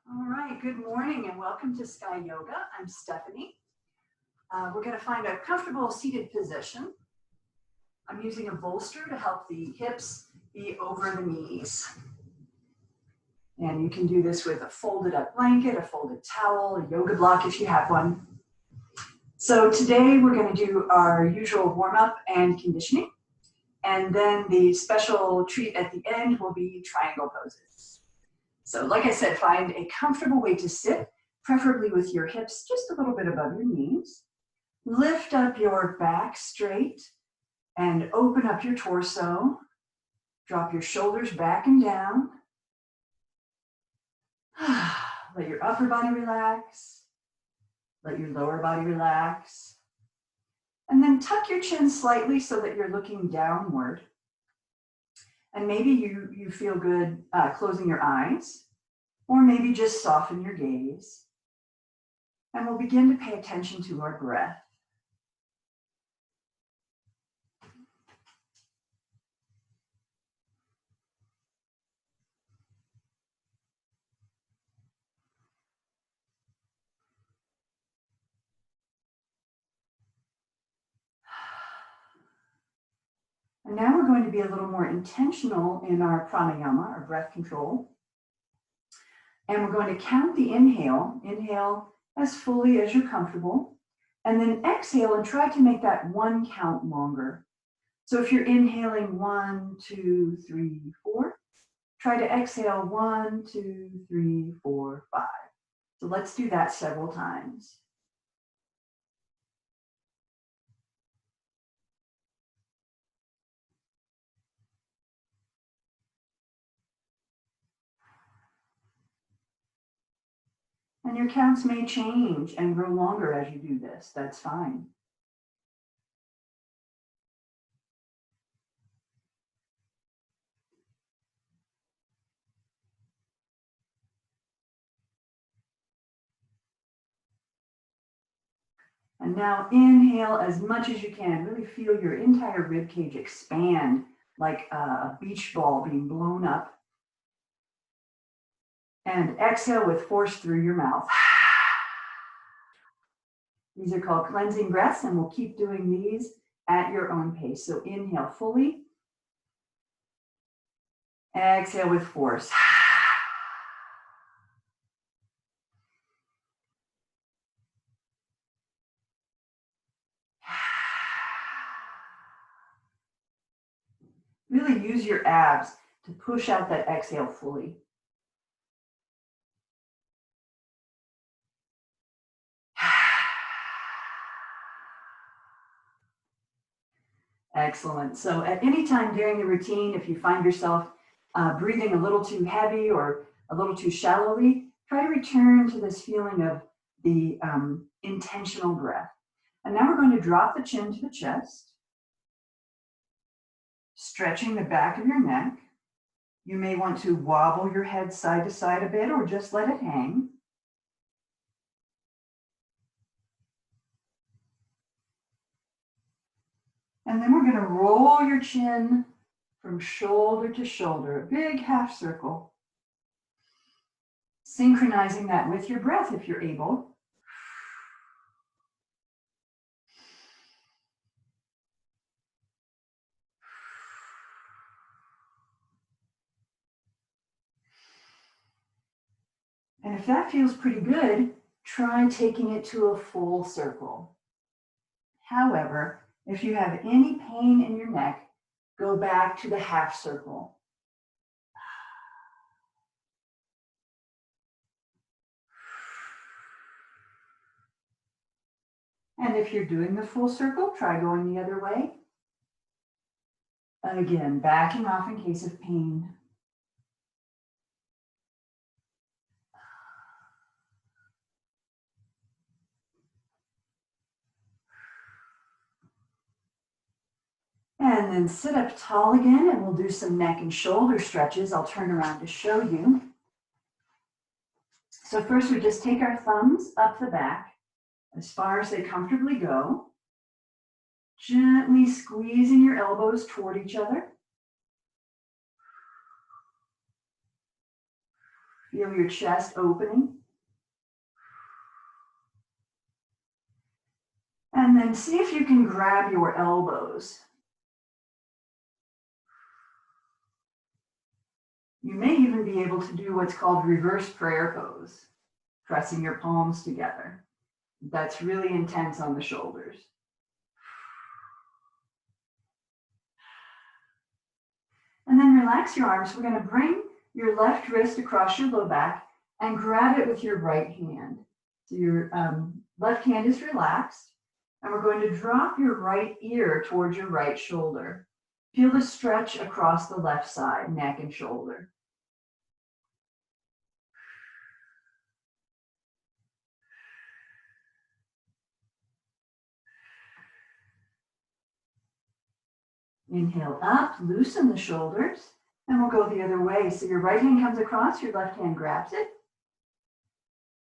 All right, good morning and welcome to Sky Yoga. I'm Stephanie. We're going to find a comfortable seated position. I'm using a bolster to help the hips be over the knees. And you can do this with a folded up blanket, a folded towel, a yoga block if you have one. So today we're going to do our usual warm up and conditioning. And then the special treat at the end will be triangle poses. So like I said, find a comfortable way to sit, preferably with your hips just a little bit above your knees. Lift up your back straight and open up your torso. Drop your shoulders back and down. Let your upper body relax. Let your lower body relax. And then tuck your chin slightly so that you're looking downward. And maybe you feel good closing your eyes, or maybe just soften your gaze. And we'll begin to pay attention to our breath. And now we're going to be a little more intentional in our pranayama, our breath control. And we're going to count the inhale. Inhale as fully as you're comfortable. And then exhale and try to make that one count longer. So if you're inhaling 1, 2, 3, 4, try to exhale 1, 2, 3, 4, 5. So let's do that several times. And your counts may change and grow longer as you do this. That's fine. And now inhale as much as you can. Really feel your entire rib cage expand like a beach ball being blown up. And exhale with force through your mouth. These are called cleansing breaths, and we'll keep doing these at your own pace. So inhale fully. Exhale with force. Really use your abs to push out that exhale fully. Excellent. So at any time during the routine, if you find yourself breathing a little too heavy or a little too shallowly, try to return to this feeling of the intentional breath. And now we're going to drop the chin to the chest, stretching the back of your neck. You may want to wobble your head side to side a bit or just let it hang. And then we're going to roll your chin from shoulder to shoulder, a big half circle. Synchronizing that with your breath if you're able. And if that feels pretty good, try taking it to a full circle. However, if you have any pain in your neck, go back to the half circle. And if you're doing the full circle, try going the other way. Again, backing off in case of pain. And then sit up tall again, and we'll do some neck and shoulder stretches. I'll turn around to show you. So first we just take our thumbs up the back as far as they comfortably go. Gently squeezing your elbows toward each other. Feel your chest opening. And then see if you can grab your elbows. You may even be able to do what's called reverse prayer pose, pressing your palms together. That's really intense on the shoulders. And then relax your arms. We're going to bring your left wrist across your low back and grab it with your right hand. So your left hand is relaxed, and we're going to drop your right ear towards your right shoulder. Feel the stretch across the left side, neck and shoulder. Inhale up, loosen the shoulders, and we'll go the other way. So your right hand comes across, your left hand grabs it.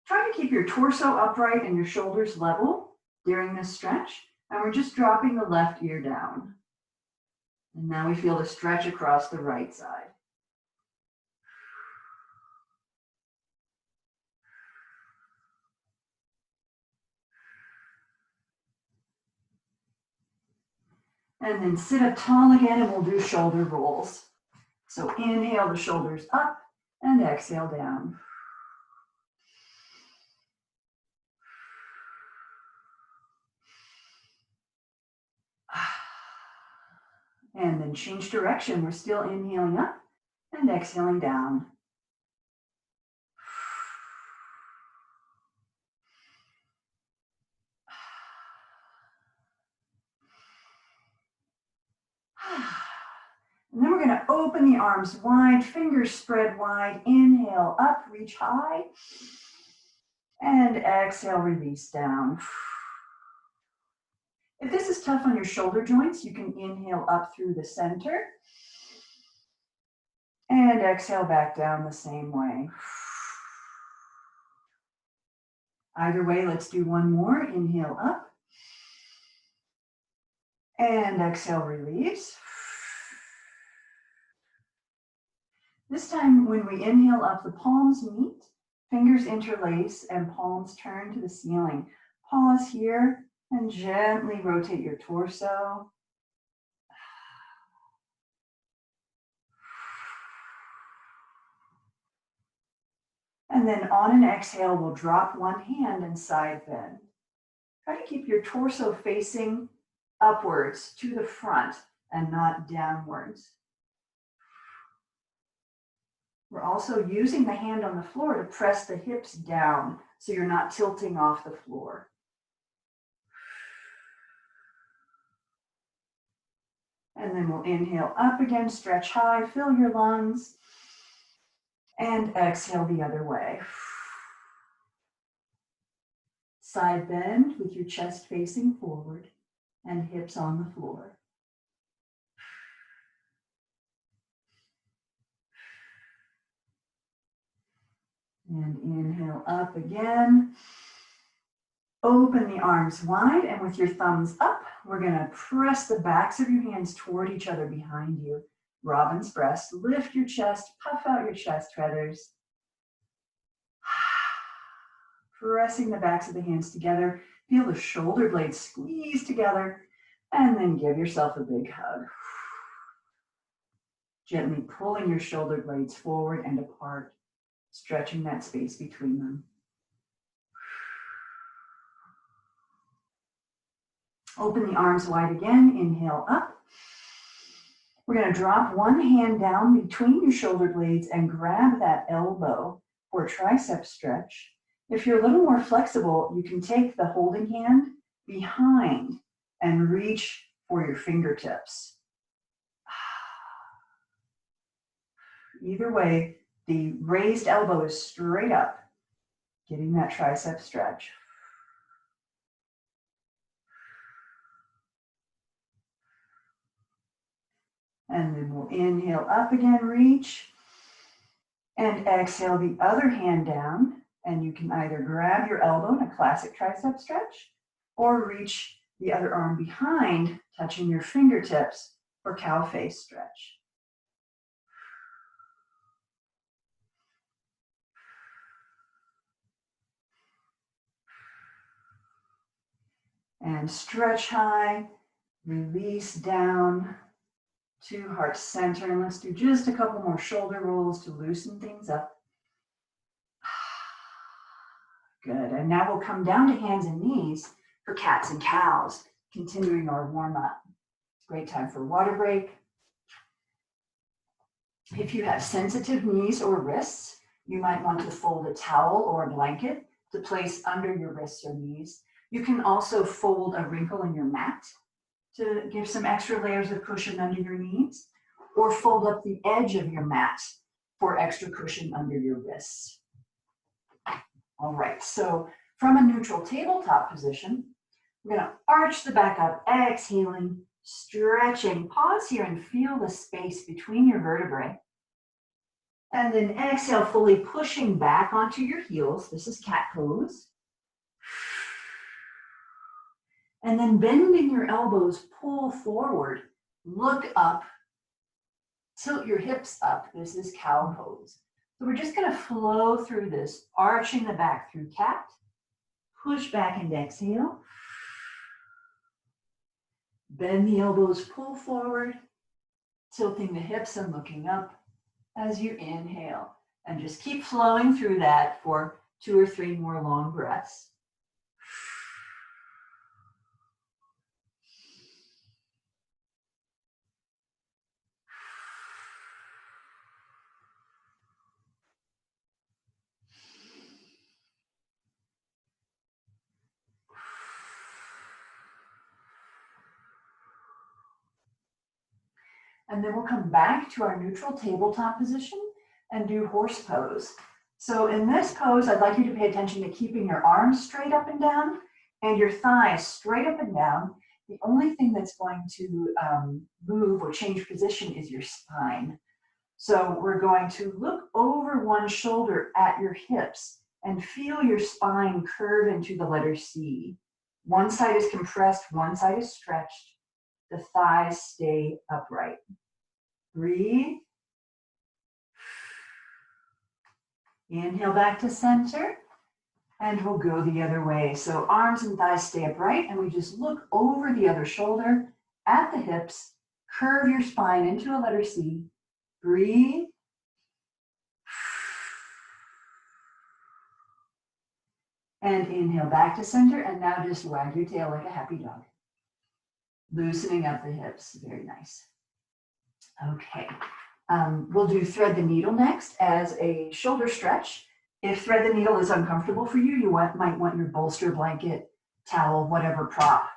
Try to keep your torso upright and your shoulders level during this stretch. And we're just dropping the left ear down. And now we feel the stretch across the right side. And then sit up tall again, and we'll do shoulder rolls. So inhale the shoulders up and exhale down. And then change direction. We're still inhaling up and exhaling down. And then we're going to open the arms wide, fingers spread wide. Inhale up, reach high. And exhale, release down. If this is tough on your shoulder joints, you can inhale up through the center. And exhale back down the same way. Either way, let's do one more. Inhale up. And exhale, release. This time, when we inhale up, the palms meet, fingers interlace, and palms turn to the ceiling. Pause here and gently rotate your torso. And then on an exhale, we'll drop one hand and side bend. Try to keep your torso facing upwards to the front and not downwards. We're also using the hand on the floor to press the hips down so you're not tilting off the floor. And then we'll inhale up again, stretch high, fill your lungs, and exhale the other way. Side bend with your chest facing forward and hips on the floor. And inhale up again. Open the arms wide, and with your thumbs up, we're going to press the backs of your hands toward each other behind you. Robin's breast. Lift your chest, puff out your chest feathers. Pressing the backs of the hands together. Feel the shoulder blades squeeze together, and then give yourself a big hug. Gently pulling your shoulder blades forward and apart, stretching that space between them. Open the arms wide again. Inhale up. We're going to drop one hand down between your shoulder blades and grab that elbow for a tricep stretch. If you're a little more flexible, you can take the holding hand behind and reach for your fingertips. Either way, the raised elbow is straight up, getting that tricep stretch. And then we'll inhale up again, reach, and exhale the other hand down. And you can either grab your elbow in a classic tricep stretch or reach the other arm behind, touching your fingertips for cow face stretch. And stretch high, release down to heart center. And let's do just a couple more shoulder rolls to loosen things up. Good. And now we'll come down to hands and knees for cats and cows, continuing our warm up. Great time for water break. If you have sensitive knees or wrists, you might want to fold a towel or a blanket to place under your wrists or knees. You can also fold a wrinkle in your mat to give some extra layers of cushion under your knees, or fold up the edge of your mat for extra cushion under your wrists. All right, so from a neutral tabletop position, we're going to arch the back up, exhaling, stretching. Pause here and feel the space between your vertebrae. And then exhale, fully pushing back onto your heels. This is cat pose. And then bending your elbows, pull forward, look up, tilt your hips up. This is cow pose. So we're just going to flow through this, arching the back through cat, push back and exhale. Bend the elbows, pull forward, tilting the hips and looking up as you inhale. And just keep flowing through that for 2 or 3 more long breaths. And then we'll come back to our neutral tabletop position and do horse pose. So in this pose, I'd like you to pay attention to keeping your arms straight up and down and your thighs straight up and down. The only thing that's going to move or change position is your spine. So we're going to look over one shoulder at your hips and feel your spine curve into the letter C. One side is compressed, one side is stretched. The thighs stay upright. Breathe. Inhale back to center, and we'll go the other way. So arms and thighs stay upright, and we just look over the other shoulder at the hips, curve your spine into a letter C. Breathe. And inhale back to center, and now just wag your tail like a happy dog. Loosening up the hips, very nice. Okay, we'll do thread the needle next as a shoulder stretch. If thread the needle is uncomfortable for you, you might want your bolster, blanket, towel, whatever prop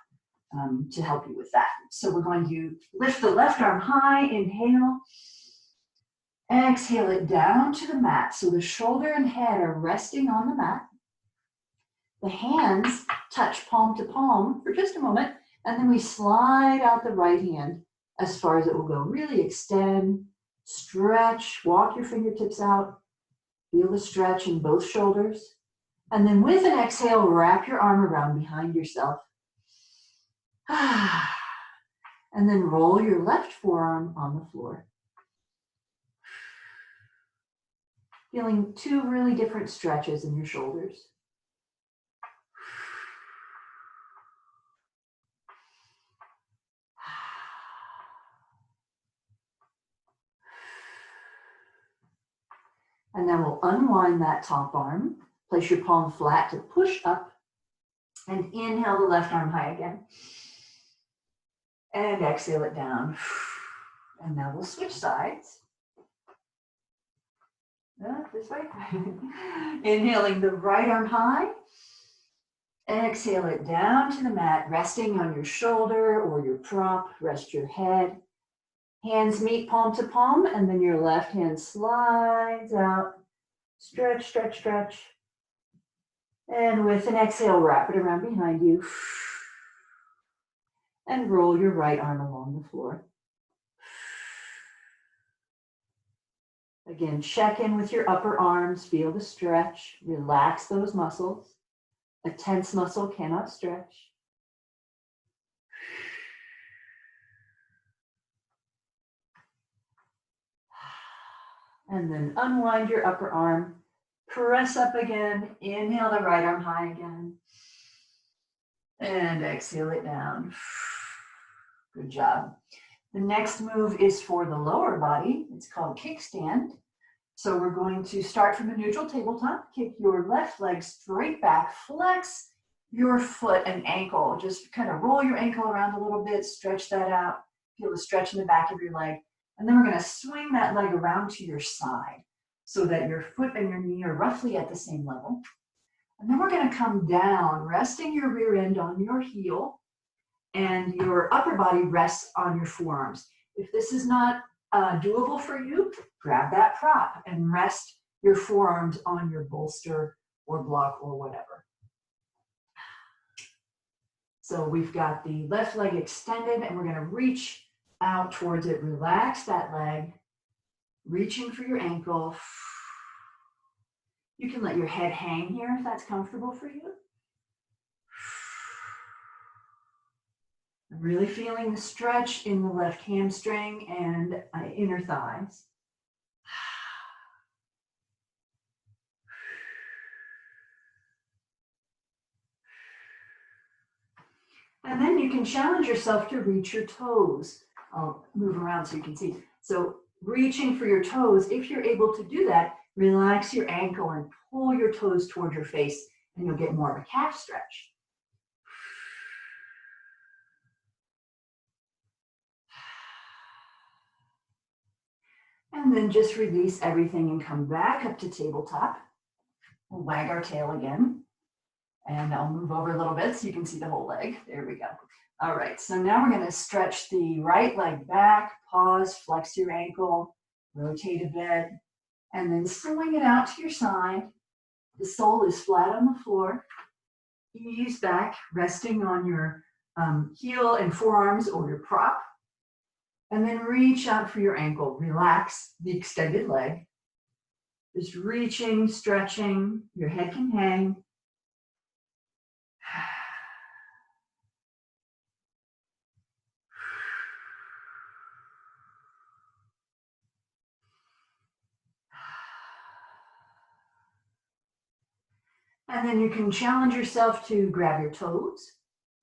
to help you with that. So we're going to lift the left arm high, inhale. Exhale it down to the mat. So the shoulder and head are resting on the mat. The hands touch palm to palm for just a moment. And then we slide out the right hand as far as it will go. Really extend, stretch, walk your fingertips out. Feel the stretch in both shoulders. And then with an exhale, wrap your arm around behind yourself. And then roll your left forearm on the floor. Feeling 2 really different stretches in your shoulders. And then we'll unwind that top arm. Place your palm flat to push up. And inhale the left arm high again. And exhale it down. And now we'll switch sides. This way. Inhaling the right arm high. Exhale it down to the mat, resting on your shoulder or your prop. Rest your head. Hands meet palm to palm, and then your left hand slides out. Stretch, stretch, stretch. And with an exhale, wrap it around behind you. And roll your right arm along the floor. Again, check in with your upper arms. Feel the stretch. Relax those muscles. A tense muscle cannot stretch. And then unwind your upper arm. Press up again. Inhale the right arm high again. And exhale it down. Good job. The next move is for the lower body. It's called kickstand. So we're going to start from a neutral tabletop, kick your left leg straight back, flex your foot and ankle. Just kind of roll your ankle around a little bit, stretch that out, feel the stretch in the back of your leg. And then we're going to swing that leg around to your side so that your foot and your knee are roughly at the same level. And then we're going to come down, resting your rear end on your heel, and your upper body rests on your forearms. If this is not doable for you, grab that prop and rest your forearms on your bolster or block or whatever. So we've got the left leg extended and we're going to reach out towards it. Relax that leg, reaching for your ankle. You can let your head hang here if that's comfortable for you. I'm really feeling the stretch in the left hamstring and inner thighs. And then you can challenge yourself to reach your toes. I'll move around so you can see. So reaching for your toes, if you're able to do that, relax your ankle and pull your toes toward your face and you'll get more of a calf stretch. And then just release everything and come back up to tabletop. We'll wag our tail again. And I'll move over a little bit so you can see the whole leg. There we go. All right, so now we're going to stretch the right leg back, pause, flex your ankle, rotate a bit, and then swing it out to your side. The sole is flat on the floor. Ease back, resting on your heel and forearms or your prop. And then reach out for your ankle. Relax the extended leg. Just reaching, stretching. Your head can hang. And then you can challenge yourself to grab your toes.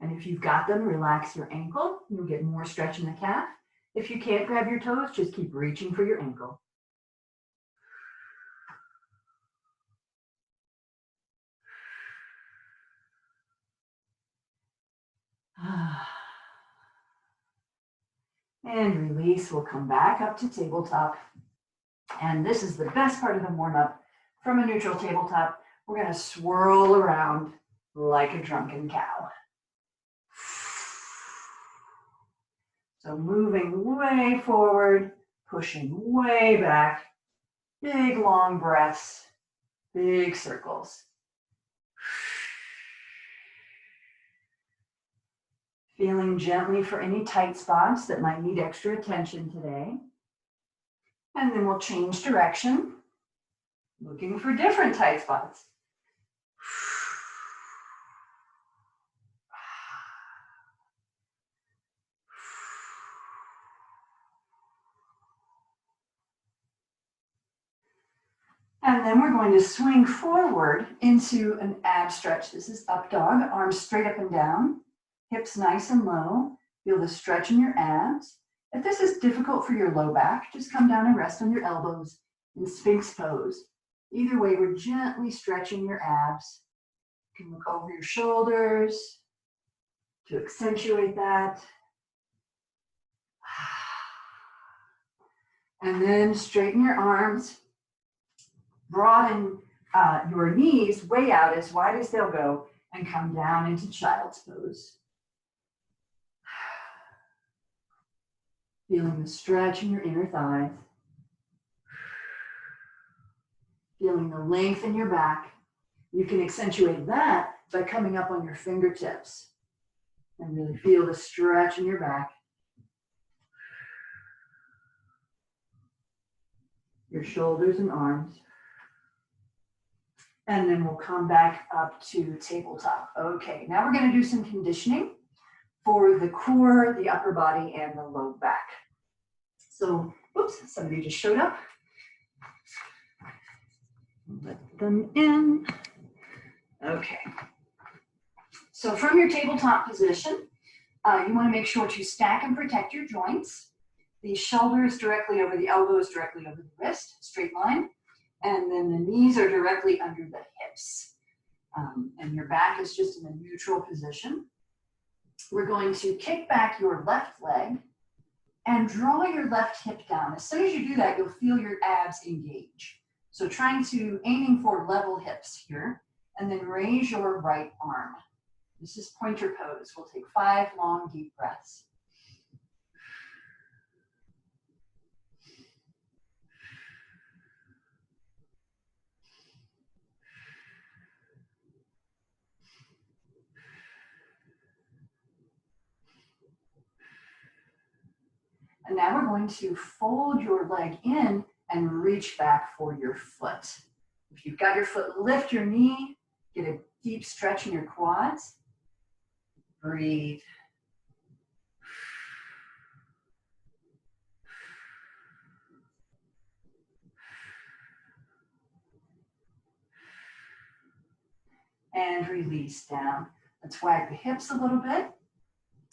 And if you've got them, relax your ankle. You'll get more stretch in the calf. If you can't grab your toes, just keep reaching for your ankle. And release. We'll come back up to tabletop. And this is the best part of the warm-up. From a neutral tabletop, we're going to swirl around like a drunken cow. So moving way forward, pushing way back, big long breaths, big circles. Feeling gently for any tight spots that might need extra attention today. And then we'll change direction, looking for different tight spots. And then we're going to swing forward into an ab stretch. This is up dog, arms straight up and down, hips nice and low. Feel the stretch in your abs. If this is difficult for your low back, just come down and rest on your elbows in Sphinx pose. Either way, we're gently stretching your abs. You can look over your shoulders to accentuate that. And then straighten your arms. Broaden your knees way out as wide as they'll go and come down into child's pose. Feeling the stretch in your inner thighs. Feeling the length in your back. You can accentuate that by coming up on your fingertips and really feel the stretch in your back. Your shoulders and arms. And then we'll come back up to tabletop. Okay, now we're going to do some conditioning for the core, the upper body, and the low back. So, oops, somebody just showed up. Let them in. Okay. So from your tabletop position, you want to make sure to stack and protect your joints. The shoulders directly over the elbows, directly over the wrist, straight line. And then the knees are directly under the hips. And your back is just in a neutral position. We're going to kick back your left leg and draw your left hip down. As soon as you do that, you'll feel your abs engage. So aiming for level hips here, and then raise your right arm. This is pointer pose. We'll take 5 long, deep breaths. And now we're going to fold your leg in and reach back for your foot. If you've got your foot, lift your knee, get a deep stretch in your quads. Breathe. And release down. Let's wag the hips a little bit.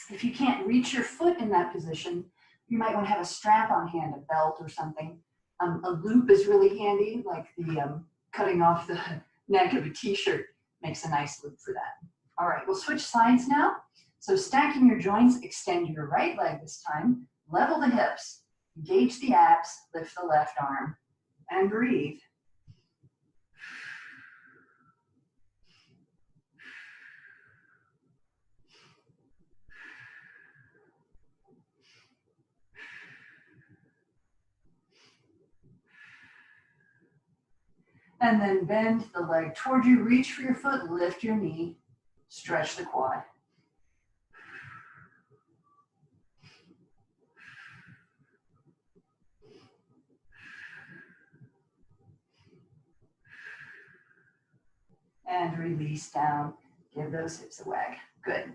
If you can't reach your foot in that position, you might want to have a strap on hand, a belt or something. A loop is really handy, like the cutting off the neck of a t-shirt makes a nice loop for that. All right, we'll switch sides now. So stacking your joints, extend your right leg this time, level the hips, engage the abs, lift the left arm, and breathe. And then bend the leg toward you, reach for your foot, lift your knee, stretch the quad. And release down, give those hips a wag. Good.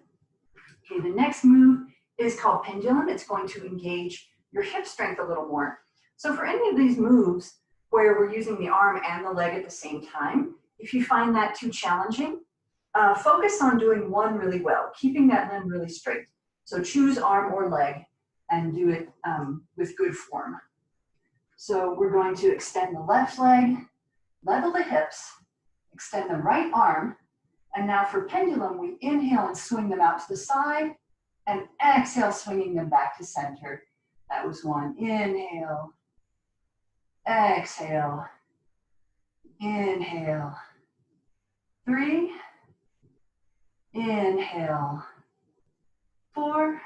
Okay, the next move is called pendulum. It's going to engage your hip strength a little more. So for any of these moves where we're using the arm and the leg at the same time, if you find that too challenging, focus on doing one really well, keeping that limb really straight. So choose arm or leg and do it with good form. So we're going to extend the left leg, level the hips, extend the right arm, and now for pendulum, we inhale and swing them out to the side, and exhale, swinging them back to center. That was 1. Inhale, exhale, inhale. 3, inhale. 4,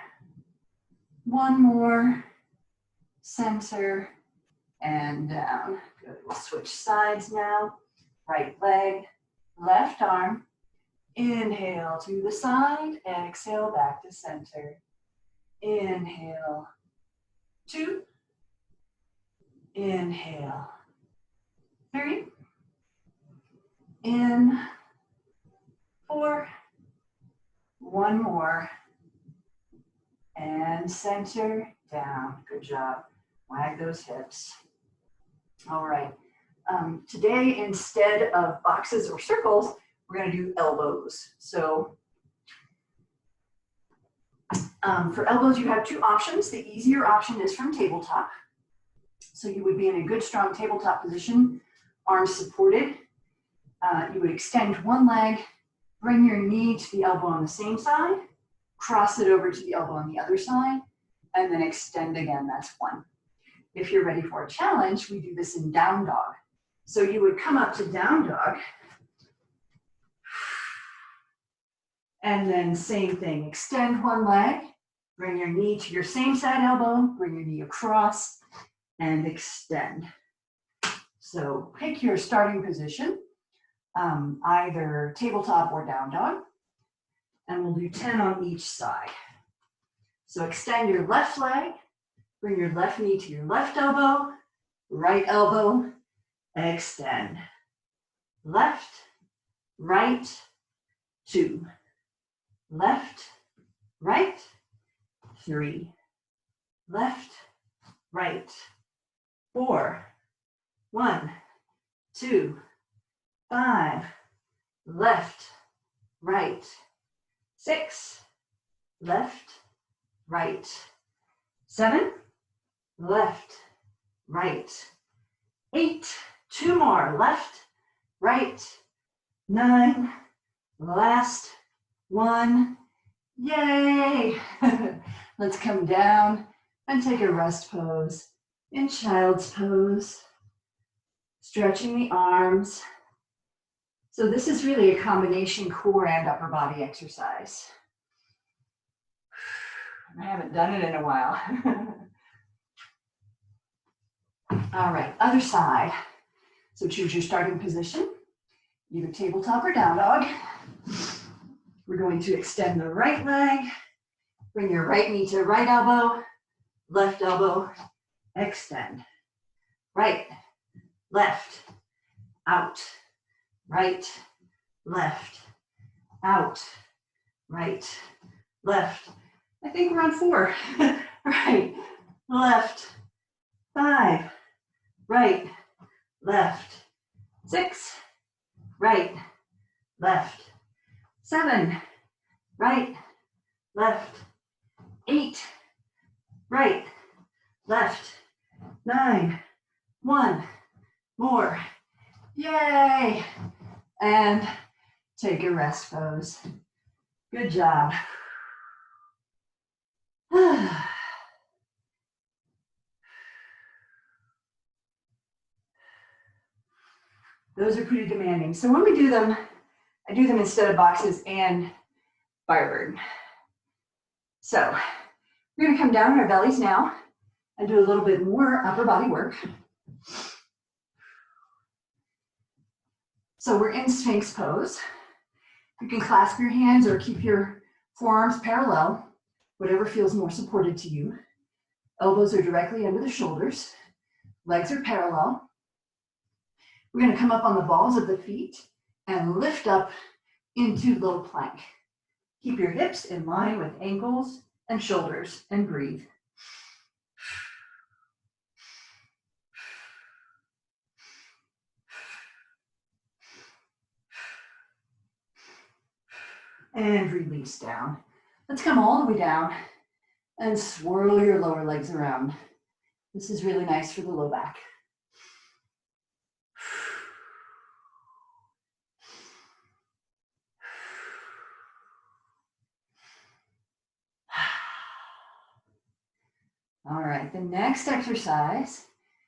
1 more, center, and down. Good, we'll switch sides now. Right leg, left arm, inhale to the side, exhale back to center. Inhale, 2, inhale, 3, in, 4, 1 more, and center, down. Good job. Wag those hips. All right. Today, instead of boxes or circles, we're going to do elbows. So for elbows, you have 2 options. The easier option is from tabletop. So you would be in a good, strong tabletop position, arms supported. You would extend one leg, bring your knee to the elbow on the same side, cross it over to the elbow on the other side, and then extend again. That's 1. If you're ready for a challenge, we do this in down dog. So you would come up to down dog, and then same thing, extend one leg, bring your knee to your same side elbow, bring your knee across, and extend. So pick your starting position, either tabletop or down dog, and we'll do 10 on each side. So extend your left leg, bring your left knee to your left elbow, right elbow, extend. Left, right, 2. Left, right, 3. Left, right, 4. 1, 2, 5. Left, right, 6, left, right. 7, left, right. 8, 2 more, left, right. 9, last 1. Yay! Let's come down and take a rest pose in child's pose. Stretching the arms. So this is really a combination core and upper body exercise. I haven't done it in a while. All right, other side. So choose your starting position, either tabletop or down dog. We're going to extend the right leg, bring your right knee to right elbow, left elbow, extend. Right, left, out, right, left, out, right, left. I think we're on 4. Right, left, 5, right, left, 6, right, left, 7, right, left, 8, right, left, 9, 1, more. Yay! And take a rest pose. Good job. Those are pretty demanding. So when we do them, I do them instead of boxes and Firebird. So we're gonna come down on our bellies now and do a little bit more upper body work. So we're in Sphinx pose. You can clasp your hands or keep your forearms parallel, whatever feels more supported to you. Elbows are directly under the shoulders. Legs are parallel. We're gonna come up on the balls of the feet and lift up into low plank. Keep your hips in line with ankles and shoulders and breathe. And release down. Let's come all the way down and swirl your lower legs around. This is really nice for the low back. All right, the next exercise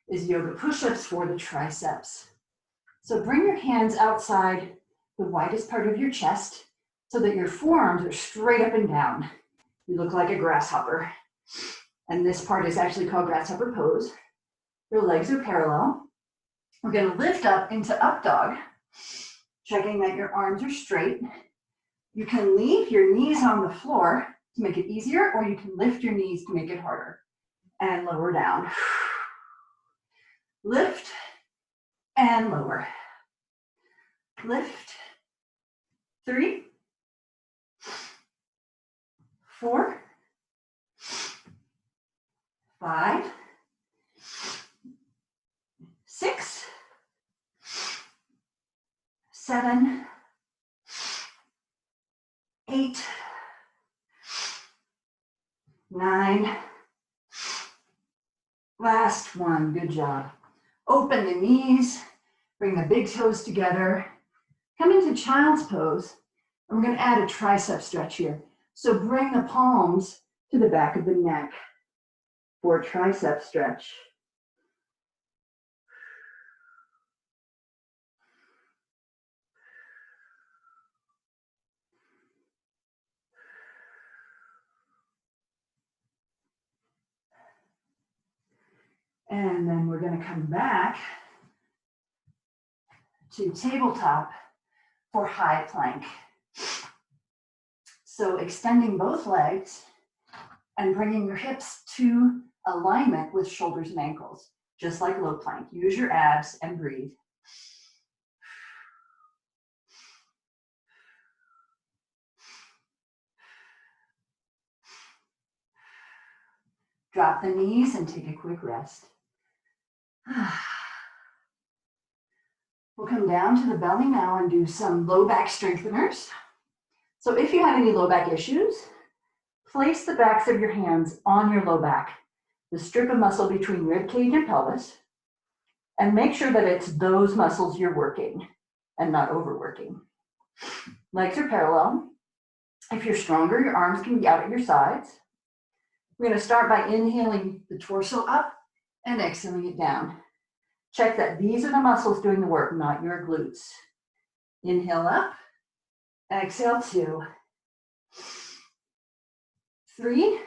is yoga push-ups for the triceps. So bring your hands outside the widest part of your chest so that your forearms are straight up and down. You look like a grasshopper. And this part is actually called grasshopper pose. Your legs are parallel. We're gonna lift up into up dog, checking that your arms are straight. You can leave your knees on the floor to make it easier, or you can lift your knees to make it harder. And lower down. Lift and lower. Lift. 3, 4, 5, 6, 7, 8, 9. Last one, good job. Open the knees, bring the big toes together. Come into child's pose, and we're gonna add a tricep stretch here. So bring the palms to the back of the neck for a tricep stretch. And then we're gonna come back to tabletop for high plank. So extending both legs and bringing your hips to alignment with shoulders and ankles, just like low plank. Use your abs and breathe. Drop the knees and take a quick rest. We'll come down to the belly now and do some low back strengtheners. So if you have any low back issues, place the backs of your hands on your low back, the strip of muscle between rib cage and pelvis, and make sure that it's those muscles you're working and not overworking. Legs are parallel. If you're stronger, your arms can be out at your sides. We're going to start by inhaling the torso up and exhaling it down. Check that these are the muscles doing the work, not your glutes. Inhale up, exhale 2, 3,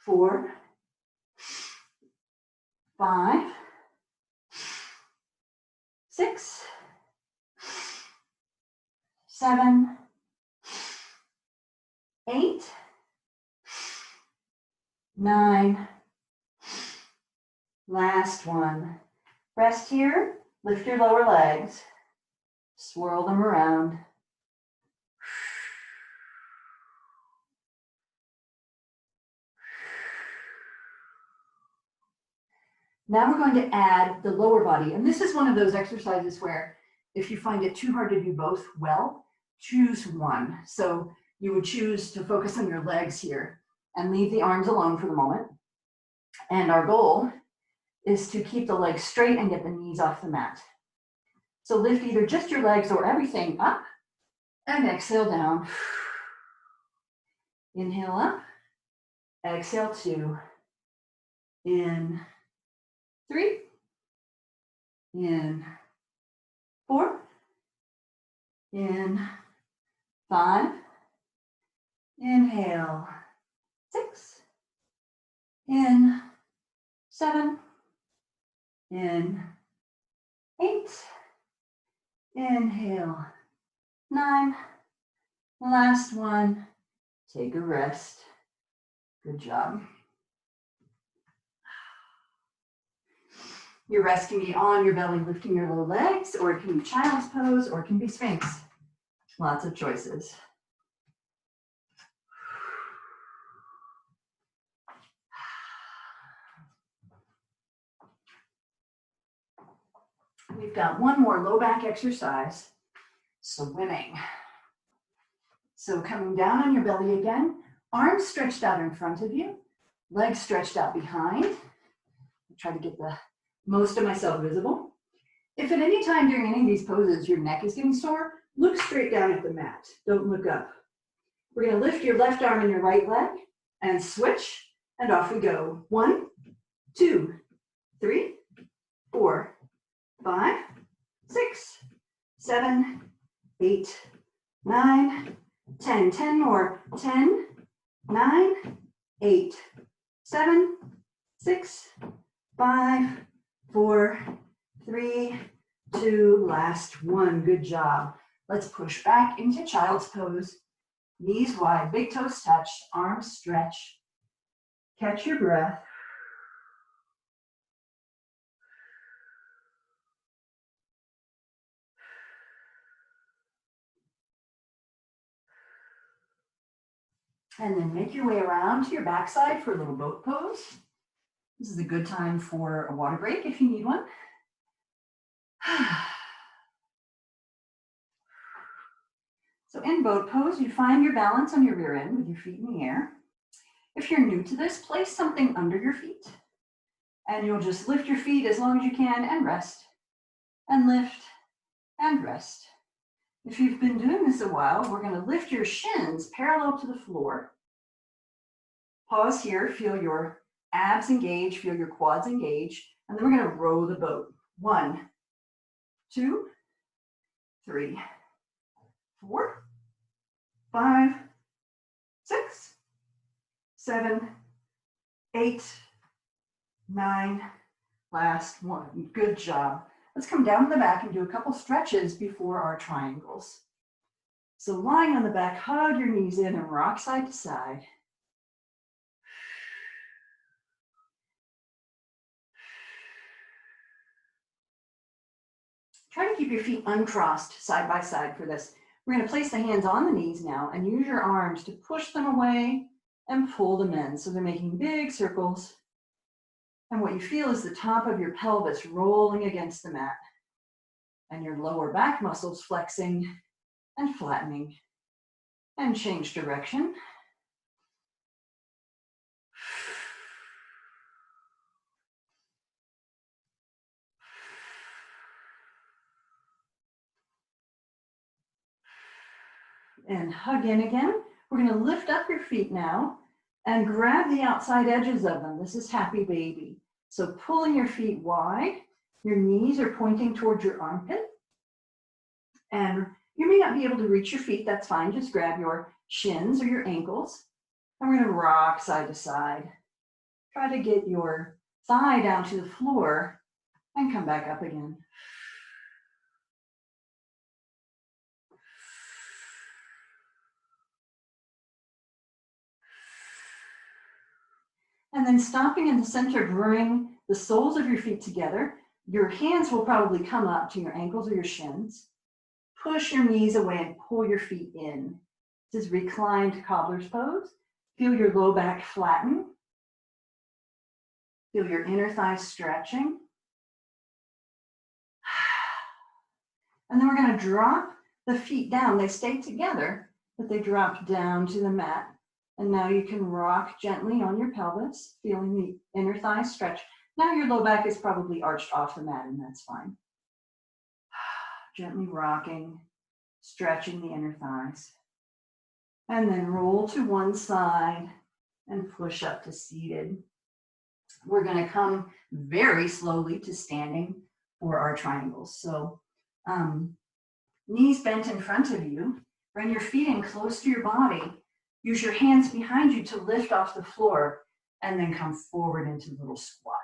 4, 5, 6, 7, 8, 9, last one. Rest here, lift your lower legs, swirl them around. Now we're going to add the lower body, and this is one of those exercises where if you find it too hard to do both well, choose one. So you would choose to focus on your legs here and leave the arms alone for the moment. And our goal is to keep the legs straight and get the knees off the mat. So lift either just your legs or everything up and exhale down. Inhale up, exhale 2, in 3, in 4, in 5, inhale 6, in 7, in 8, inhale 9, last one, take a rest. Good job. Your rest can be on your belly, lifting your low legs, or it can be child's pose, or it can be Sphinx. Lots of choices. We've got one more low back exercise, swimming. So coming down on your belly again, arms stretched out in front of you, legs stretched out behind. I try to get the most of myself visible. If at any time during any of these poses your neck is getting sore, look straight down at the mat. Don't look up. We're going to lift your left arm and your right leg and switch, and off we go. 1, 2, 3, 4, 5, 6, 7, 8, 9, 10. 10 more. 10, 9, 8, 7, 6, 5, 4, 3, 2, last one. Good job. Let's push back into child's pose. Knees wide, big toes touch, arms stretch. Catch your breath. And then make your way around to your backside for a little boat pose. This is a good time for a water break if you need one. So in boat pose, you find your balance on your rear end with your feet in the air. If you're new to this, place something under your feet. And you'll just lift your feet as long as you can and rest. And lift and rest. If you've been doing this a while, we're going to lift your shins parallel to the floor. Pause here, feel your abs engage, feel your quads engage, and then we're going to row the boat. 1, 2, 3, 4, 5, 6, 7, 8, 9, last one. Good job. Let's come down to the back and do a couple stretches before our triangles. So lying on the back, hug your knees in and rock side to side. Try to keep your feet uncrossed side by side for this. We're going to place the hands on the knees now and use your arms to push them away and pull them in. So they're making big circles. And what you feel is the top of your pelvis rolling against the mat and your lower back muscles flexing and flattening. And change direction. And hug in again. We're going to lift up your feet now and grab the outside edges of them. This is happy baby. So pulling your feet wide, your knees are pointing towards your armpit. And you may not be able to reach your feet, that's fine. Just grab your shins or your ankles. And we're going to rock side to side. Try to get your thigh down to the floor and come back up again. And then stopping in the center, bring the soles of your feet together. Your hands will probably come up to your ankles or your shins. Push your knees away and pull your feet in. This is reclined cobbler's pose. Feel your low back flatten. Feel your inner thighs stretching. And then we're going to drop the feet down. They stay together, but they drop down to the mat. And now you can rock gently on your pelvis, feeling the inner thighs stretch. Now your low back is probably arched off the mat, and that's fine. Gently rocking, stretching the inner thighs. And then roll to one side and push up to seated. We're going to come very slowly to standing for our triangles. So knees bent in front of you. Bring your feet in close to your body. Use your hands behind you to lift off the floor and then come forward into little squat.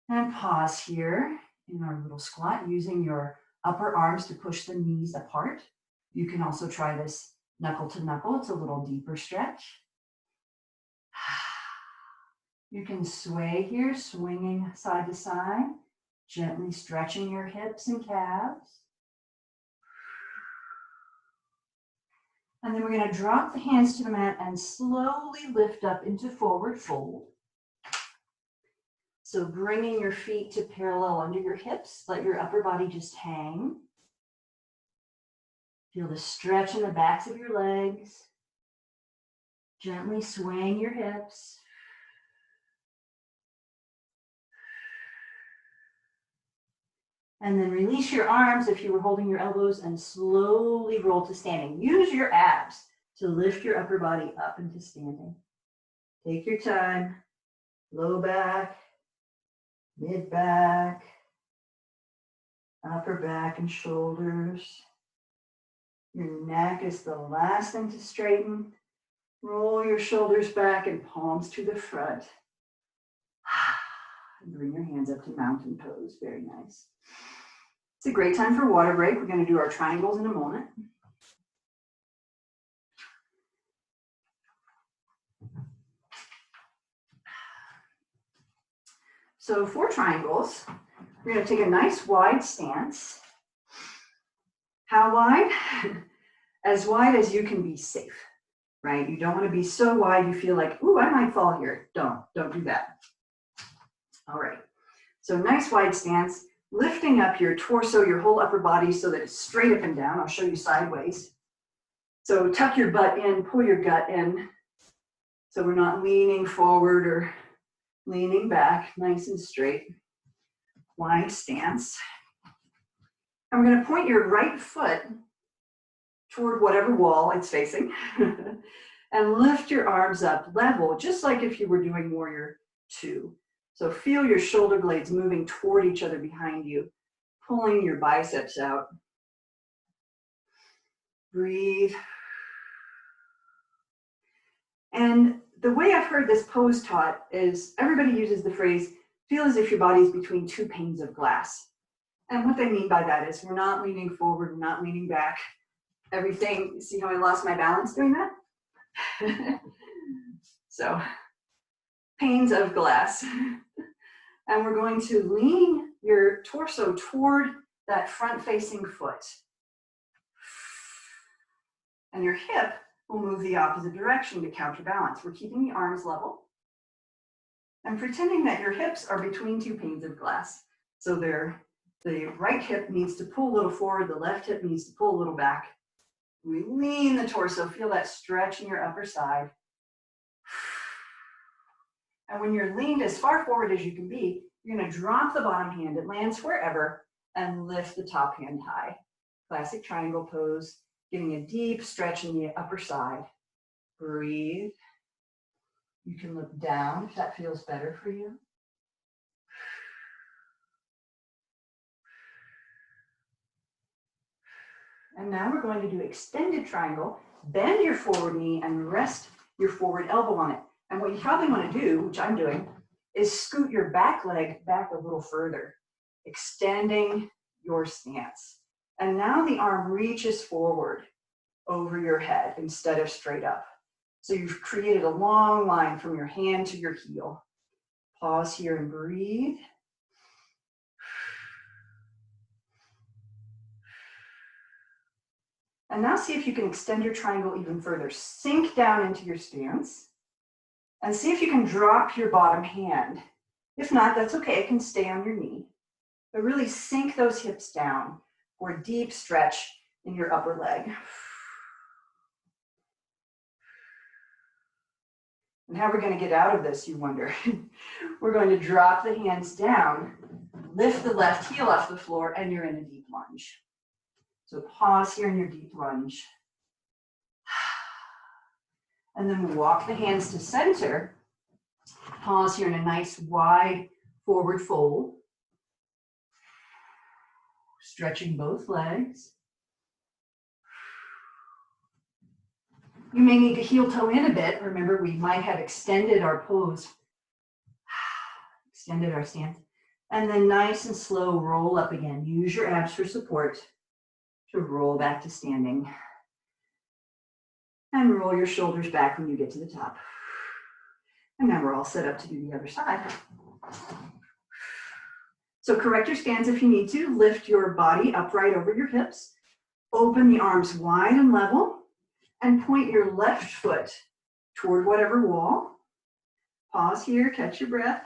And pause here in our little squat using your upper arms to push the knees apart. You can also try this knuckle to knuckle. It's a little deeper stretch. You can sway here, swinging side to side, gently stretching your hips and calves. And then we're going to drop the hands to the mat and slowly lift up into forward fold. So bringing your feet to parallel under your hips, let your upper body just hang. Feel the stretch in the backs of your legs. Gently swaying your hips. And then release your arms if you were holding your elbows and slowly roll to standing. Use your abs to lift your upper body up into standing. Take your time. Low back, mid back, upper back and shoulders. Your neck is the last thing to straighten. Roll your shoulders back and palms to the front. And bring your hands up to mountain pose. Very nice. It's a great time for water break. We're going to do our triangles in a moment. So for triangles, we're going to take a nice wide stance. How wide? As wide as you can be safe, right? You don't want to be so wide you feel like, ooh, I might fall here. Don't do that. All right, so nice wide stance, lifting up your torso, your whole upper body so that it's straight up and down. I'll show you sideways. So tuck your butt in, pull your gut in. So we're not leaning forward or leaning back, nice and straight. Wide stance. And we're going to point your right foot toward whatever wall it's facing and lift your arms up level, just like if you were doing warrior two. So feel your shoulder blades moving toward each other behind you, pulling your biceps out. Breathe. And the way I've heard this pose taught is everybody uses the phrase, feel as if your body's between two panes of glass. And what they mean by that is we're not leaning forward, we're not leaning back. Everything, see how I lost my balance doing that? So, panes of glass. And we're going to lean your torso toward that front-facing foot. And your hip will move the opposite direction to counterbalance. We're keeping the arms level and pretending that your hips are between two panes of glass. So they're The right hip needs to pull a little forward, the left hip needs to pull a little back. We lean the torso, feel that stretch in your upper side. And when you're leaned as far forward as you can be, you're gonna drop the bottom hand, it lands wherever, and lift the top hand high. Classic triangle pose, getting a deep stretch in the upper side. Breathe. You can look down if that feels better for you. And now we're going to do extended triangle. Bend your forward knee and rest your forward elbow on it. And what you probably want to do, which I'm doing, is scoot your back leg back a little further, extending your stance. And now the arm reaches forward over your head instead of straight up. So you've created a long line from your hand to your heel. Pause here and breathe. And now see if you can extend your triangle even further. Sink down into your stance and see if you can drop your bottom hand. If not, that's okay, it can stay on your knee. But really sink those hips down for a deep stretch in your upper leg. And how we're going to get out of this, you wonder. We're going to drop the hands down, lift the left heel off the floor, and you're in a deep lunge. So pause here in your deep lunge. And then walk the hands to center. Pause here in a nice wide forward fold. Stretching both legs. You may need to heel toe in a bit. Remember, we might have extended our pose, extended our stance. And then nice and slow, roll up again. Use your abs for support to roll back to standing. And roll your shoulders back when you get to the top. And now we're all set up to do the other side. So correct your stance if you need to. Lift your body upright over your hips. Open the arms wide and level. And point your left foot toward whatever wall. Pause here, catch your breath.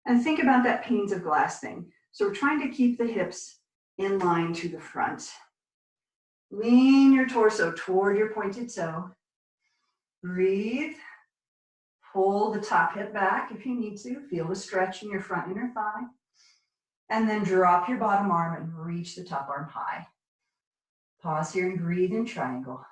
And think about that panes of glass thing. So we're trying to keep the hips in line to the front. Lean your torso toward your pointed toe. Breathe. Pull the top hip back if you need to. Feel the stretch in your front inner thigh. And then drop your bottom arm and reach the top arm high. Pause here and breathe in triangle.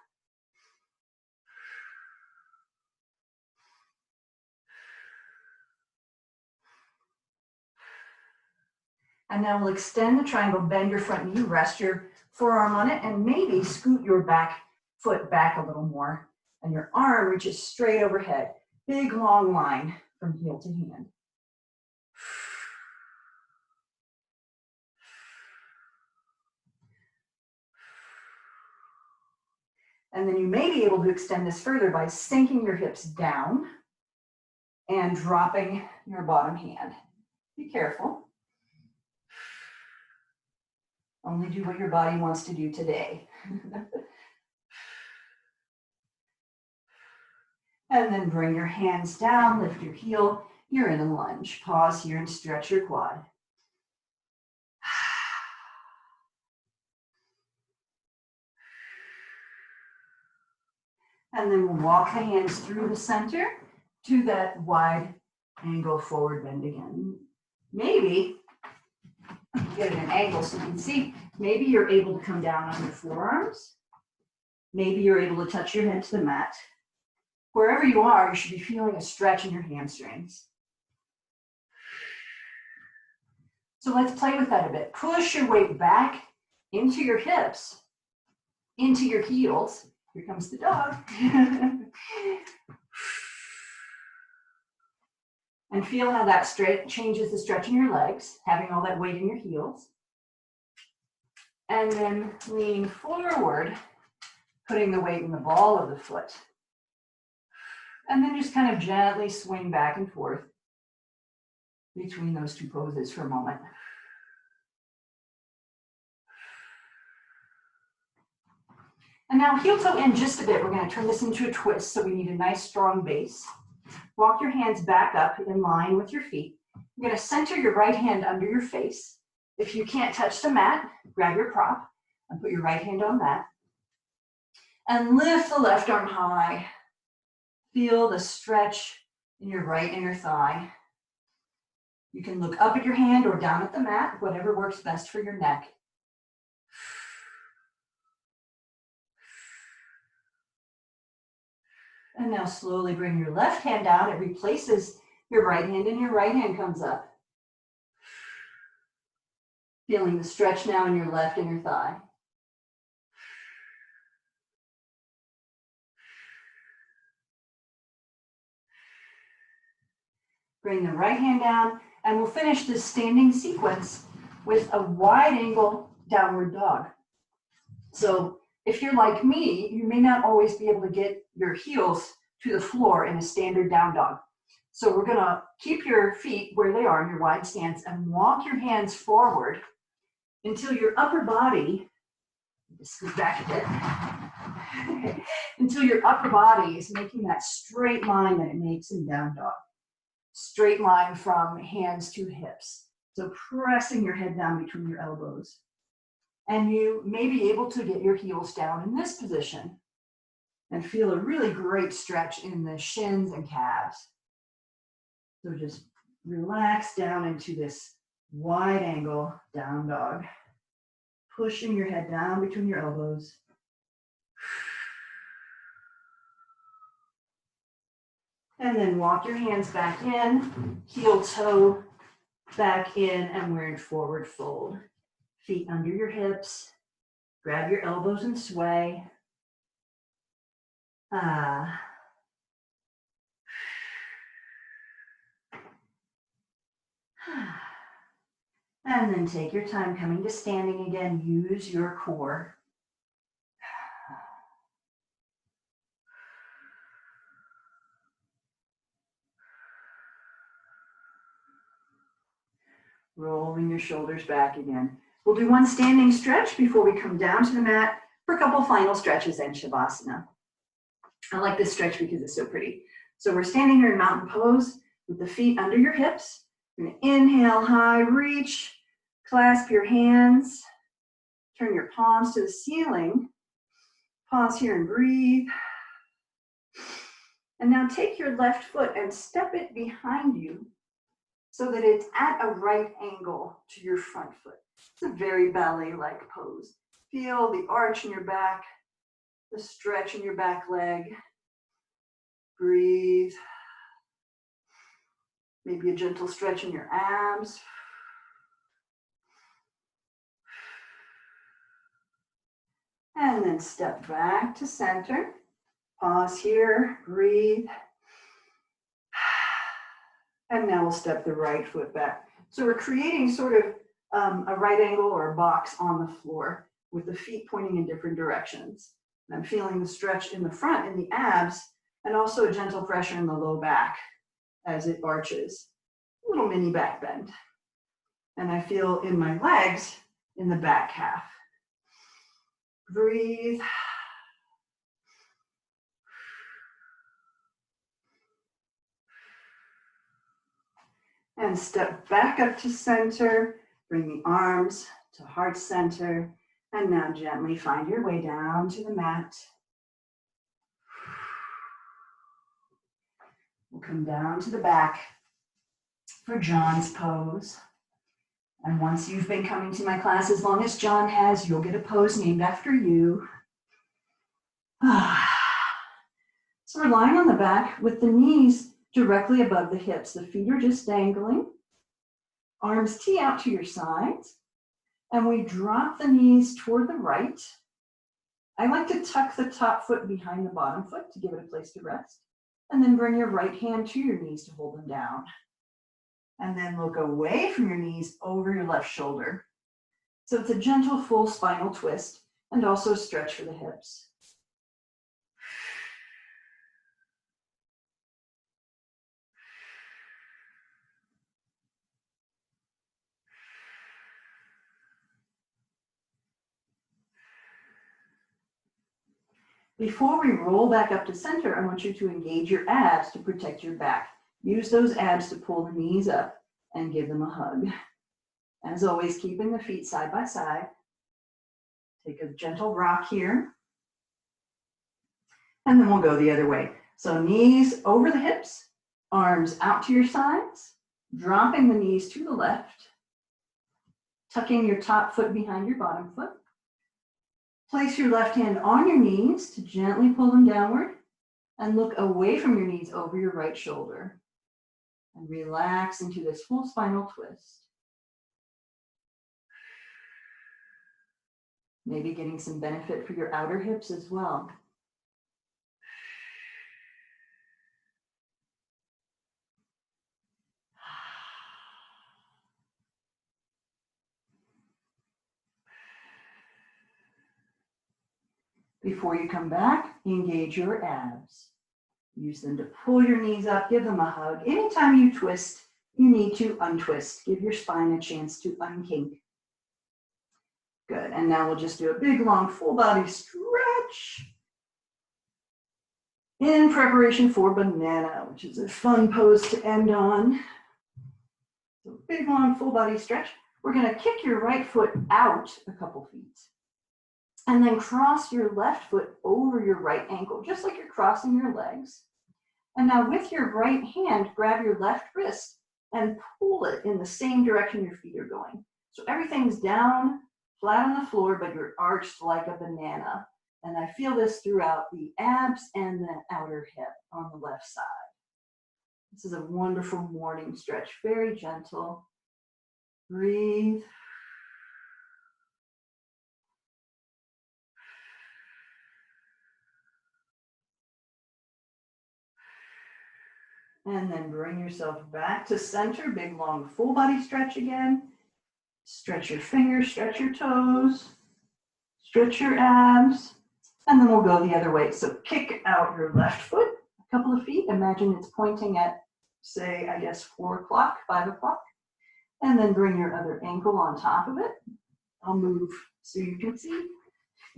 And now we'll extend the triangle, bend your front knee, rest your forearm on it, and maybe scoot your back foot back a little more. And your arm reaches straight overhead. Big long line from heel to hand. And then you may be able to extend this further by sinking your hips down and dropping your bottom hand. Be careful. Only do what your body wants to do today. And then bring your hands down, lift your heel. You're in a lunge. Pause here and stretch your quad. And then we'll walk the hands through the center to that wide angle forward bend again. Maybe get it at an angle so you can see. Maybe you're able to come down on your forearms. Maybe you're able to touch your head to the mat. Wherever you are, you should be feeling a stretch in your hamstrings. So let's play with that a bit. Push your weight back into your hips, into your heels. Here comes the dog. And feel how that changes the stretch in your legs, having all that weight in your heels. And then lean forward, putting the weight in the ball of the foot. And then just kind of gently swing back and forth between those two poses for a moment. And now heel toe in just a bit. We're going to turn this into a twist, so we need a nice strong base. Walk your hands back up in line with your feet. You're going to center your right hand under your face. If you can't touch the mat, grab your prop and put your right hand on that. And lift the left arm high. Feel the stretch in your right inner thigh. You can look up at your hand or down at the mat, whatever works best for your neck. And now slowly bring your left hand down. It replaces your right hand and your right hand comes up. Feeling the stretch now in your left inner thigh. Bring the right hand down, and we'll finish this standing sequence with a wide angle downward dog. So if you're like me, you may not always be able to get your heels to the floor in a standard down dog. So we're gonna keep your feet where they are in your wide stance and walk your hands forward until your upper body, just scoot back a bit, until your upper body is making that straight line that it makes in down dog. Straight line from hands to hips. So pressing your head down between your elbows. And you may be able to get your heels down in this position and feel a really great stretch in the shins and calves. So just relax down into this wide angle down dog. Pushing your head down between your elbows. And then walk your hands back in, heel toe back in, and we're in forward fold. Feet under your hips, grab your elbows and sway. And then take your time coming to standing again, use your core. Rolling your shoulders back again. We'll do one standing stretch before we come down to the mat for a couple final stretches in Shavasana. I like this stretch because it's so pretty. So we're standing here in mountain pose with the feet under your hips. You're gonna inhale high, reach, clasp your hands, turn your palms to the ceiling. Pause here and breathe. And now take your left foot and step it behind you so that it's at a right angle to your front foot. It's a very ballet-like pose. Feel the arch in your back, the stretch in your back leg. Breathe. Maybe a gentle stretch in your abs. And then step back to center. Pause here, breathe. And now we'll step the right foot back. So we're creating sort of a right angle or a box on the floor with the feet pointing in different directions. And I'm feeling the stretch in the front, in the abs, and also a gentle pressure in the low back as it arches. A little mini back bend. And I feel in my legs in the back half. Breathe. And step back up to center. Bring the arms to heart center. And now gently find your way down to the mat. We'll come down to the back for John's pose. And once you've been coming to my class as long as John has, you'll get a pose named after you. So we're lying on the back with the knees directly above the hips. The feet are just dangling. Arms tee out to your sides. And we drop the knees toward the right. I like to tuck the top foot behind the bottom foot to give it a place to rest. And then bring your right hand to your knees to hold them down. And then look away from your knees over your left shoulder. So it's a gentle full spinal twist and also a stretch for the hips. Before we roll back up to center, I want you to engage your abs to protect your back. Use those abs to pull the knees up and give them a hug. As always, keeping the feet side by side. Take a gentle rock here. And then we'll go the other way. So knees over the hips, arms out to your sides, dropping the knees to the left, tucking your top foot behind your bottom foot. Place your left hand on your knees to gently pull them downward and look away from your knees over your right shoulder. And relax into this full spinal twist. Maybe getting some benefit for your outer hips as well. Before you come back, engage your abs. Use them to pull your knees up, give them a hug. Anytime you twist, you need to untwist. Give your spine a chance to unkink. Good, and now we'll just do a big, long, full body stretch in preparation for banana, which is a fun pose to end on. So big, long, full body stretch. We're gonna kick your right foot out a couple feet. And then cross your left foot over your right ankle, just like you're crossing your legs. And now with your right hand, grab your left wrist and pull it in the same direction your feet are going. So everything's down, flat on the floor, but you're arched like a banana. And I feel this throughout the abs and the outer hip on the left side. This is a wonderful morning stretch, very gentle. Breathe. And then bring yourself back to center, big, long, full body stretch again. Stretch your fingers, stretch your toes, stretch your abs, and then we'll go the other way. So kick out your left foot a couple of feet. Imagine it's pointing at, say, I guess 4 o'clock, 5 o'clock. And then bring your other ankle on top of it. I'll move so you can see.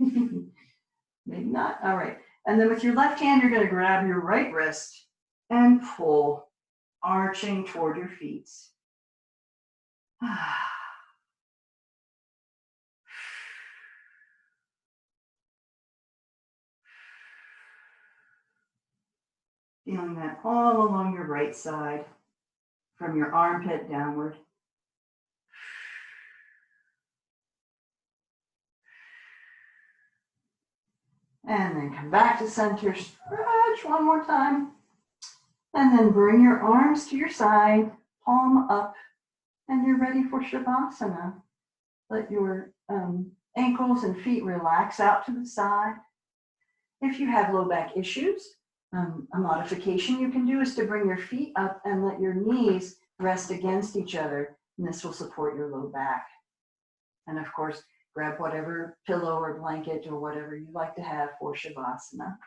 Maybe not. All right. And then with your left hand, you're going to grab your right wrist and pull, arching toward your feet. Feeling that all along your right side, from your armpit downward. And then come back to center, stretch one more time. And then bring your arms to your side, palm up, and you're ready for Shavasana. Let your ankles and feet relax out to the side. If you have low back issues, a modification you can do is to bring your feet up and let your knees rest against each other, and this will support your low back. And of course, grab whatever pillow or blanket or whatever you like to have for Shavasana.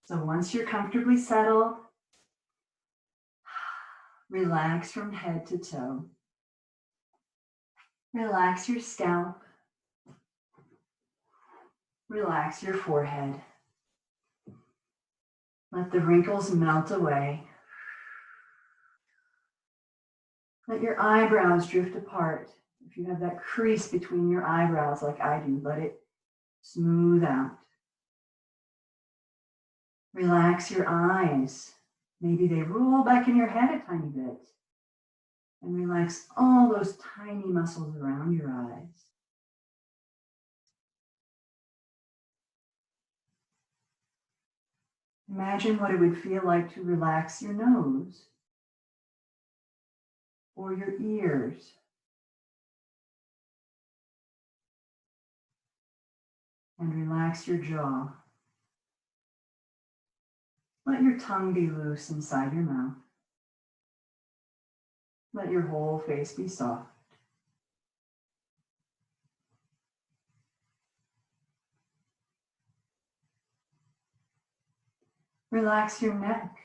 So once you're comfortably settled, relax from head to toe. Relax your scalp. Relax your forehead. Let the wrinkles melt away. Let your eyebrows drift apart. If you have that crease between your eyebrows like I do, let it smooth out. Relax your eyes. Maybe they roll back in your head a tiny bit. And relax all those tiny muscles around your eyes. Imagine what it would feel like to relax your nose or your ears. And relax your jaw. Let your tongue be loose inside your mouth. Let your whole face be soft. Relax your neck.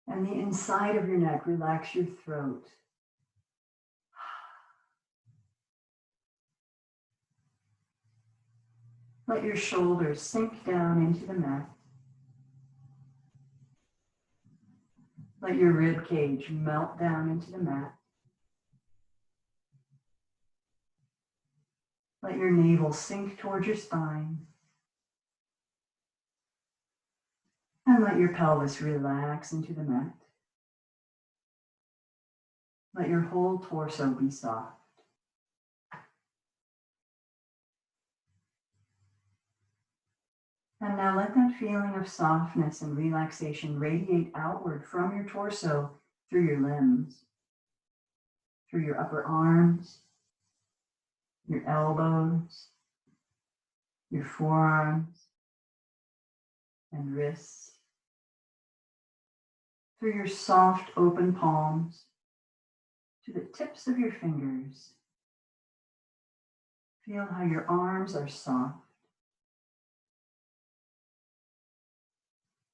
And the inside of your neck, relax your throat. Let your shoulders sink down into the mat. Let your rib cage melt down into the mat. Let your navel sink towards your spine. And let your pelvis relax into the mat. Let your whole torso be soft. And now let that feeling of softness and relaxation radiate outward from your torso through your limbs, through your upper arms, your elbows, your forearms and wrists, through your soft open palms to the tips of your fingers. Feel how your arms are soft.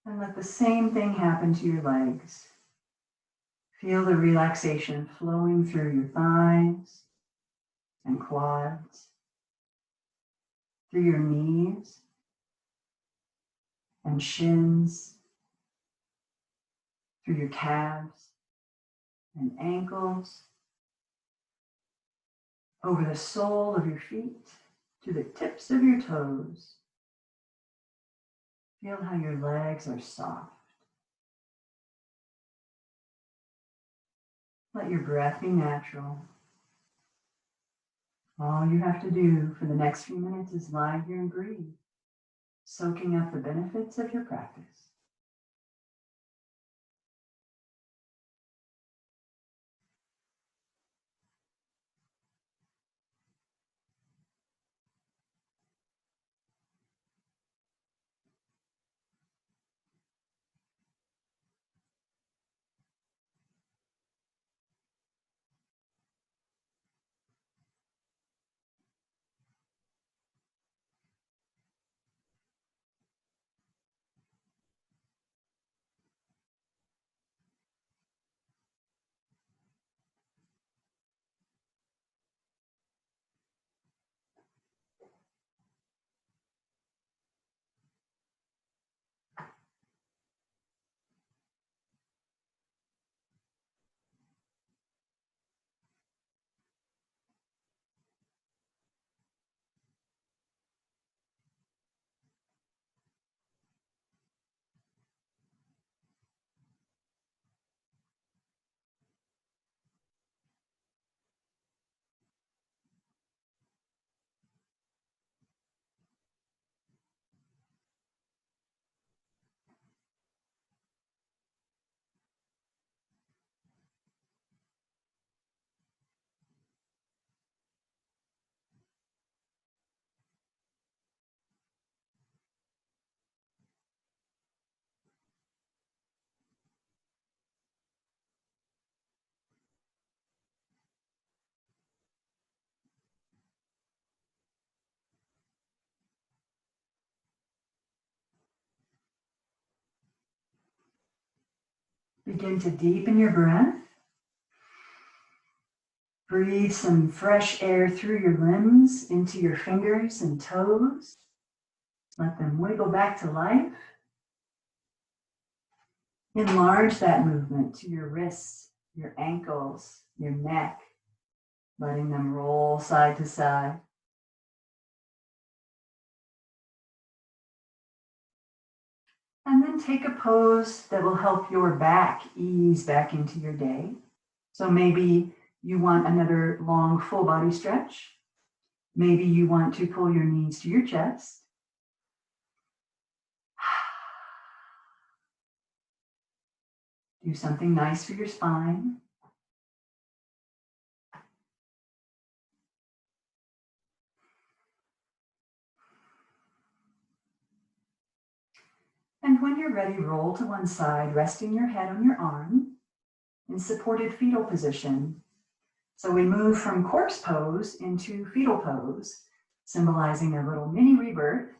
And let the same thing happen to your legs. Feel the relaxation flowing through your thighs and quads, through your knees and shins, through your calves and ankles, over the sole of your feet to the tips of your toes. Feel how your legs are soft. Let your breath be natural. All you have to do for the next few minutes is lie here and breathe, soaking up the benefits of your practice. Begin to deepen your breath. Breathe some fresh air through your limbs into your fingers and toes. Let them wiggle back to life. Enlarge that movement to your wrists, your ankles, your neck, letting them roll side to side. And then take a pose that will help your back ease back into your day. So maybe you want another long full body stretch. Maybe you want to pull your knees to your chest. Do something nice for your spine. And when you're ready, roll to one side, resting your head on your arm in supported fetal position. So we move from corpse pose into fetal pose, symbolizing a little mini rebirth.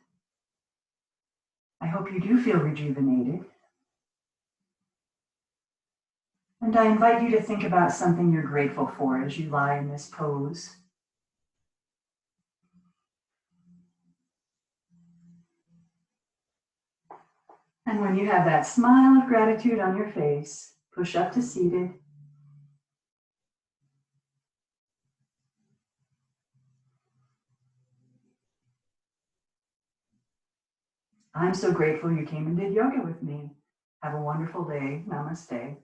I hope you do feel rejuvenated. And I invite you to think about something you're grateful for as you lie in this pose. And when you have that smile of gratitude on your face, push up to seated. I'm so grateful you came and did yoga with me. Have a wonderful day. Namaste.